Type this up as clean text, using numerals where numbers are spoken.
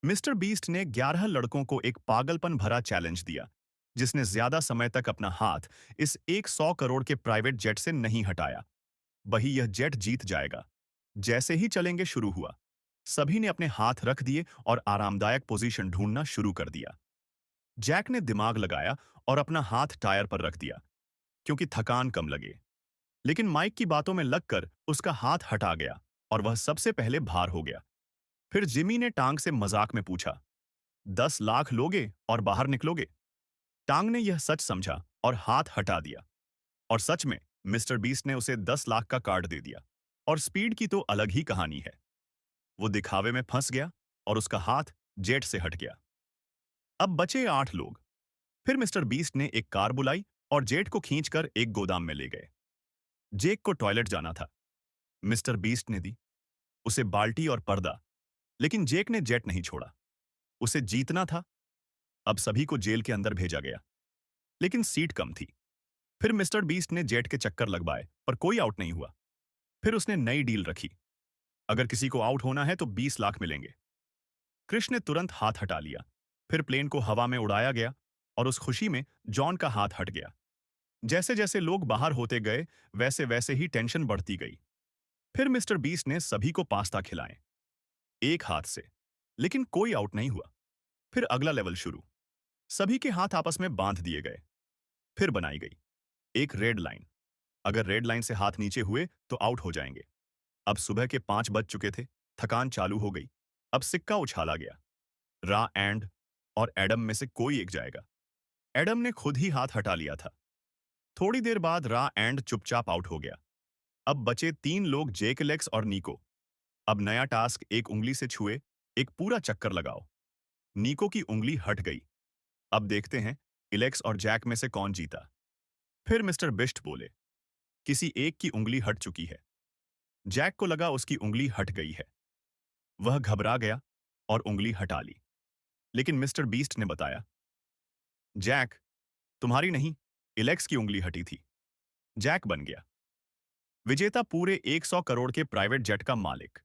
Mister beast ने 11 लड़कों को एक पागलपन भरा चैलेंज दिया, जिसने ज्यादा समय तक अपना हाथ इस एक 100 करोड़ के प्राइवेट जेट से नहीं हटाया, वही यह जेट जीत जाएगा। जैसे ही चलेंगे शुरू हुआ, सभी ने अपने हाथ रख दिए और आरामदायक पोजीशन ढूंढना शुरू कर दिया। जैक ने दिमाग लगाया और अपना हाथ टायर पर रख दिया, क्योंकि थकान कम लगे। लेकिन माइक की बातों में लगकर उसका हाथ हटा गया और वह सबसे पहले बाहर हो गया। फिर जिमी ने टांग से मजाक में पूछा, 10 लाख लोगे और बाहर निकलोगे? टांग ने यह सच समझा और हाथ हटा दिया। और सच में मिस्टर बीस्ट ने उसे 10 लाख का कार्ड दे दिया। और स्पीड की तो अलग ही कहानी है। वो दिखावे में फंस गया और उसका हाथ जेट से हट गया। अब बचे 8 लोग। फिर मिस्टर बीस्ट ने एक कार बुलाई और जेट को खींचकर एक गोदाम में ले गए। जेक को टॉयलेट जाना था। मिस्टर बीस्ट ने दी उसे बाल्टी और पर्दा, लेकिन जेक ने जेट नहीं छोड़ा। उसे जीतना था। अब सभी को जेल के अंदर भेजा गया, लेकिन सीट कम थी। फिर मिस्टर बीस्ट ने जेट के चक्कर लगवाए, पर कोई आउट नहीं हुआ। फिर उसने नई डील रखी, अगर किसी को आउट होना है तो 20 लाख मिलेंगे। क्रिश ने तुरंत हाथ हटा लिया। फिर प्लेन को हवा में उड़ाया गया और उस खुशी में जॉन का हाथ हट गया। जैसे जैसे लोग बाहर होते गए, वैसे वैसे ही टेंशन बढ़ती गई। फिर मिस्टर बीस्ट ने सभी को पास्ता खिलाए, एक हाथ से। लेकिन कोई आउट नहीं हुआ। फिर अगला लेवल शुरू। सभी के हाथ आपस में बांध दिए गए। फिर बनाई गई एक रेड लाइन। अगर रेड लाइन से हाथ नीचे हुए तो आउट हो जाएंगे। अब सुबह के 5 बज चुके थे। थकान चालू हो गई। अब सिक्का उछाला गया। रा एंड और एडम में से कोई एक जाएगा। एडम ने खुद ही हाथ हटा लिया था। थोड़ी देर बाद रा एंड चुपचाप आउट हो गया। अब बचे 3 लोग, जेक, एलेक्स और नीको। अब नया टास्क, एक उंगली से छुए एक पूरा चक्कर लगाओ। नीको की उंगली हट गई। अब देखते हैं इलेक्स और जैक में से कौन जीता। फिर मिस्टर बिस्ट बोले, किसी एक की उंगली हट चुकी है। जैक को लगा उसकी उंगली हट गई है। वह घबरा गया और उंगली हटा ली। लेकिन मिस्टर बीस्ट ने बताया, जैक, तुम्हारी नहीं, इलेक्स की उंगली हटी थी। जैक बन गया विजेता, पूरे 100 करोड़ के प्राइवेट जेट का मालिक।